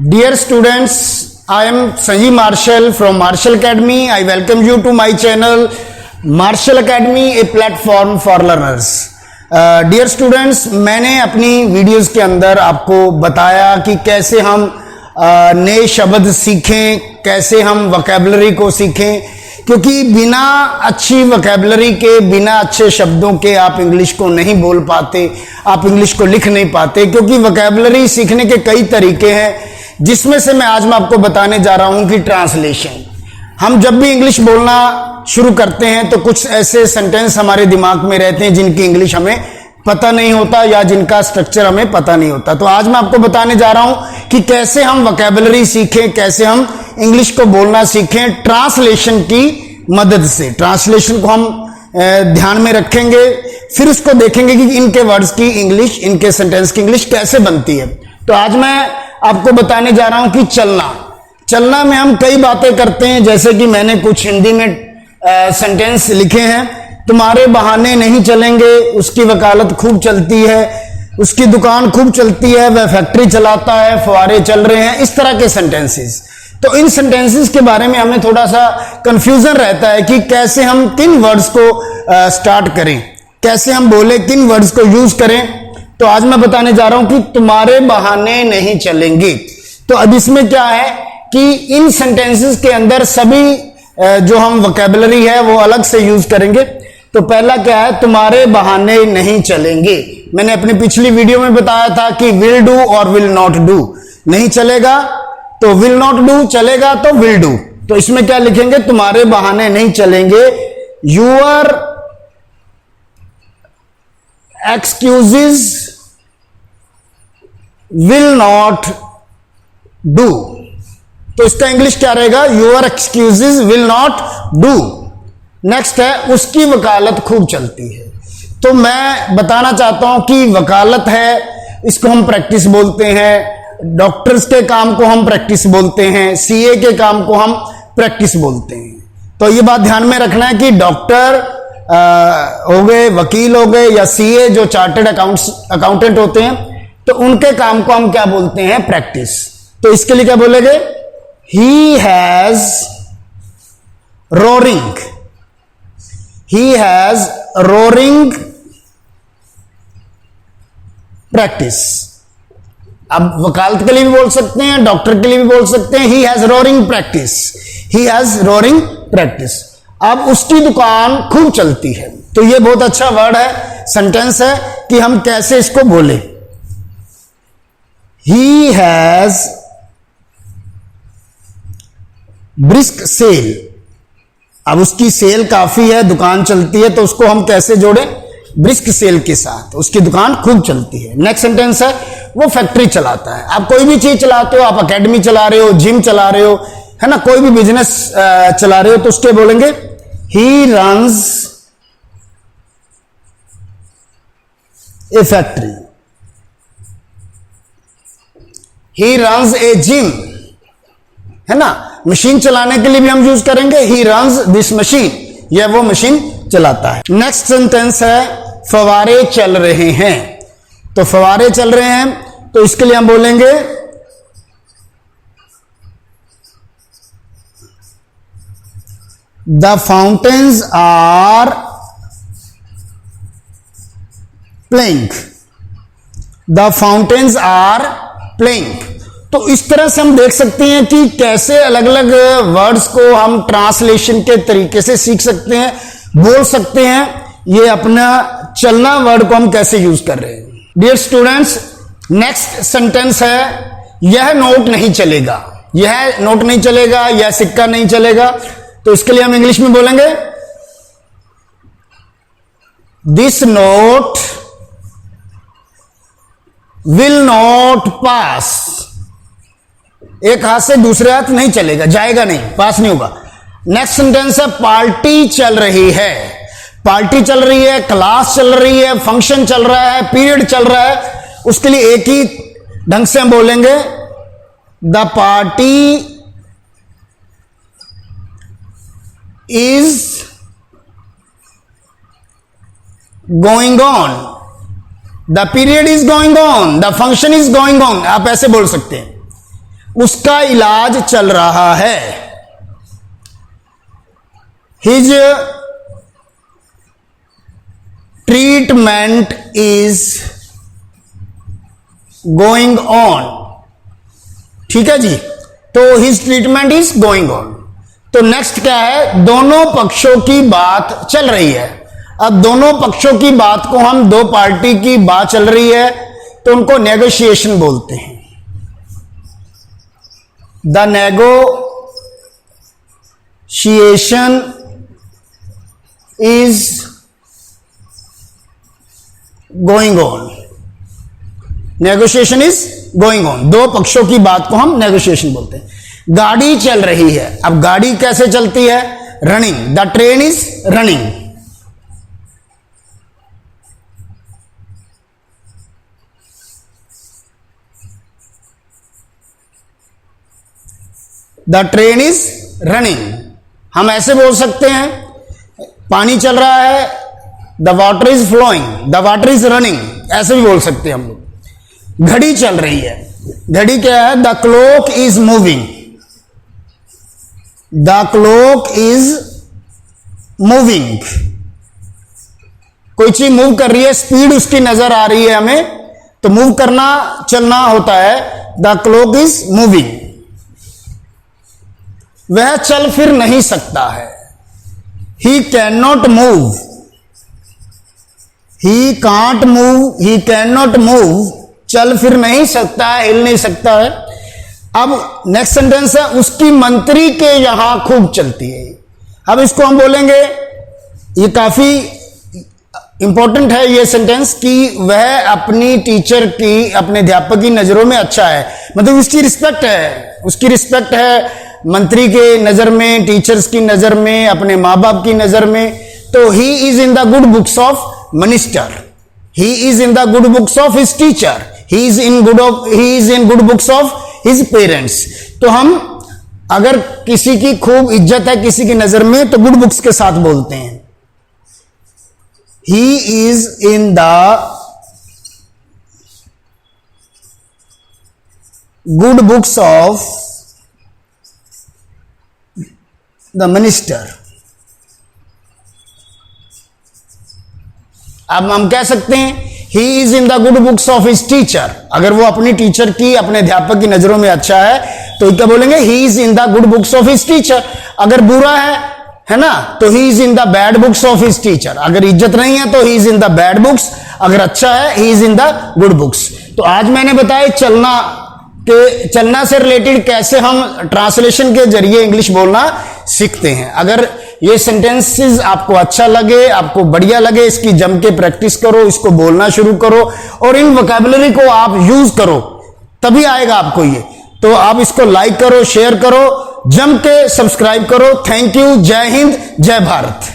Dear students, I am Sanjeev Marshall from Marshall Academy. I welcome you to my channel Marshall Academy, a platform for learners. Dear students, मैंने अपनी videos के अंदर आपको बताया कि कैसे हम नए शब्द सीखें, कैसे हम वोकैबुलरी को सीखें, क्योंकि बिना अच्छी वोकैबुलरी के, बिना अच्छे शब्दों के आप इंग्लिश को नहीं बोल पाते, आप इंग्लिश को लिख नहीं पाते। क्योंकि वोकैबुलरी सीखने के कई तरीके हैं, जिसमें से मैं आज आपको बताने जा रहा हूं कि ट्रांसलेशन। हम जब भी इंग्लिश बोलना शुरू करते हैं तो कुछ ऐसे सेंटेंस हमारे दिमाग में रहते हैं जिनकी इंग्लिश हमें पता नहीं होता या जिनका स्ट्रक्चर हमें पता नहीं होता। तो आज मैं आपको बताने जा रहा हूं कि कैसे हम वोकैबुलरी सीखें, कैसे हम इंग्लिश को बोलना सीखें ट्रांसलेशन की मदद से। ट्रांसलेशन को हम ध्यान में रखेंगे, फिर उसको देखेंगे कि इनके वर्ड्स की इंग्लिश, इनके सेंटेंस की इंग्लिश कैसे बनती है। तो आज मैं आपको बताने जा रहा हूं कि चलना में हम कई बातें करते हैं, जैसे कि मैंने कुछ हिंदी में सेंटेंस लिखे हैं। तुम्हारे बहाने नहीं चलेंगे, उसकी वकालत खूब चलती है, उसकी दुकान खूब चलती है, वह फैक्ट्री चलाता है, फुहारे चल रहे हैं, इस तरह के सेंटेंसेस। तो इन सेंटेंसेस के बारे में हमें थोड़ा सा कंफ्यूजन रहता है कि कैसे हम किन वर्ड्स को स्टार्ट करें, कैसे हम बोले, किन वर्ड्स को यूज करें। तो आज मैं बताने जा रहा हूं कि तुम्हारे बहाने नहीं चलेंगे। तो अब इसमें क्या है कि इन सेंटेंसेस के अंदर सभी जो हम वोकैबुलरी है वो अलग से यूज करेंगे। तो पहला क्या है, तुम्हारे बहाने नहीं चलेंगे। मैंने अपनी पिछली वीडियो में बताया था कि विल डू और विल नॉट डू। नहीं चलेगा तो विल नॉट डू, चलेगा तो विल डू। तो इसमें क्या लिखेंगे, तुम्हारे बहाने नहीं चलेंगे, your excuses will not do. तो इसका इंग्लिश क्या रहेगा, your excuses will not do. Next है, उसकी वकालत खूब चलती है। तो मैं बताना चाहता हूं कि वकालत है, इसको हम प्रैक्टिस बोलते हैं, डॉक्टर्स के काम को हम प्रैक्टिस बोलते हैं, सीए के काम को हम प्रैक्टिस बोलते हैं। तो ये बात ध्यान में रखना है कि डॉक्टर हो गए, वकील हो गए, या सीए जो चार्टर्ड अकाउंटेंट होते हैं, तो उनके काम को हम क्या बोलते हैं, प्रैक्टिस। तो इसके लिए क्या बोलेंगे, he has roaring, he has roaring practice. अब वकालत के लिए भी बोल सकते हैं, डॉक्टर के लिए भी बोल सकते हैं, he has roaring practice, he has roaring practice. अब उसकी दुकान खूब चलती है। तो ये बहुत अच्छा वर्ड है, सेंटेंस है कि हम कैसे इसको बोले। He has brisk sale. अब उसकी सेल काफी है, दुकान चलती है, तो उसको हम कैसे जोड़े, ब्रिस्क सेल के साथ, उसकी दुकान खूब चलती है। नेक्स्ट सेंटेंस है, वो फैक्ट्री चलाता है। आप कोई भी चीज चलाते हो, आप एकेडमी चला रहे हो, जिम चला रहे हो, है ना, कोई भी बिजनेस चला रहे हो, तो उसके बोलेंगे he runs A factory, he runs A gym, है ना। मशीन चलाने के लिए भी हम यूज करेंगे, ही रन्स दिस मशीन, यह वो मशीन चलाता है। नेक्स्ट सेंटेंस है, फवारे चल रहे हैं। तो फवारे चल रहे हैं, तो इसके लिए हम बोलेंगे the fountains are playing, the fountains are playing. तो इस तरह से हम देख सकते हैं कि कैसे अलग अलग वर्ड्स को हम ट्रांसलेशन के तरीके से सीख सकते हैं, बोल सकते हैं। ये अपना चलना वर्ड को हम कैसे यूज कर रहे हैं। डियर स्टूडेंट्स, नेक्स्ट सेंटेंस है, यह नोट नहीं चलेगा। यह नोट नहीं चलेगा, यह सिक्का नहीं चलेगा। तो इसके लिए हम इंग्लिश में बोलेंगे this note will not pass. एक हाथ से दूसरे हाथ नहीं चलेगा, जाएगा नहीं, पास नहीं होगा। नेक्स्ट सेंटेंस है, पार्टी चल रही है। पार्टी चल रही है, क्लास चल रही है, फंक्शन चल रहा है, पीरियड चल रहा है। उसके लिए एक ही ढंग से हम बोलेंगे the party is going on, the period is going on, the function is going on. आप ऐसे बोल सकते हैं। उसका इलाज चल रहा है। His treatment is going on. ठीक है जी, तो his treatment is going on. तो नेक्स्ट क्या है, दोनों पक्षों की बात चल रही है। अब दोनों पक्षों की बात को हम, दो पार्टी की बात चल रही है तो उनको नेगोशिएशन बोलते हैं। The negotiation is going on. Negotiation is going on, दो पक्षों की बात को हम नेगोशिएशन बोलते हैं। गाड़ी चल रही है। अब गाड़ी कैसे चलती है, running. The train is running. The train is running. हम ऐसे बोल सकते हैं, पानी चल रहा है, the water is flowing, the water is running, ऐसे भी बोल सकते हैं हम लोग। घड़ी चल रही है। घड़ी क्या है, the clock is moving, the clock is moving. कोई चीज मूव कर रही है, स्पीड उसकी नजर आ रही है हमें, तो मूव करना, चलना होता है। The clock is moving. वह चल फिर नहीं सकता है। He can not move, he can't move, he can not move. चल फिर नहीं सकता है, हिल नहीं सकता है। अब नेक्स्ट सेंटेंस है, उसकी मंत्री के यहां खूब चलती है। अब इसको हम बोलेंगे, ये काफी इंपॉर्टेंट है ये सेंटेंस, कि वह अपनी टीचर की, अपने अध्यापक की नजरों में अच्छा है। मतलब उसकी रिस्पेक्ट है, उसकी रिस्पेक्ट है मंत्री के नजर में, टीचर्स की नजर में, अपने माँ बाप की नजर में। तो he is in the good books of minister, he is in the good books of his teacher, he is in good books of his parents. तो हम अगर किसी की खूब इज्जत है किसी की नजर में, तो गुड बुक्स के साथ बोलते हैं। He is in the good books of the minister. अब हम कह सकते हैं, he is in the good books of his teacher. अगर वो अपनी टीचर की, अपने अध्यापक की नजरों में अच्छा है, तो क्या बोलेंगे, he is in the good books of his teacher. अगर बुरा है ना, तो he is in the bad books of his teacher. अगर इज्जत नहीं है तो he is in the bad books, अगर अच्छा है he is in the good books. तो आज मैंने बताया चलना से रिलेटेड कैसे हम ट्रांसलेशन के जरिए इंग्लिश बोलना सीखते हैं। अगर ये सेंटेंसेस आपको अच्छा लगे, आपको बढ़िया लगे, इसकी जम के प्रैक्टिस करो, इसको बोलना शुरू करो और इन वोकैबुलरी को आप यूज करो, तभी आएगा आपको ये। तो आप इसको लाइक करो, शेयर करो, जम के सब्सक्राइब करो। Thank you. जय हिंद, जय भारत।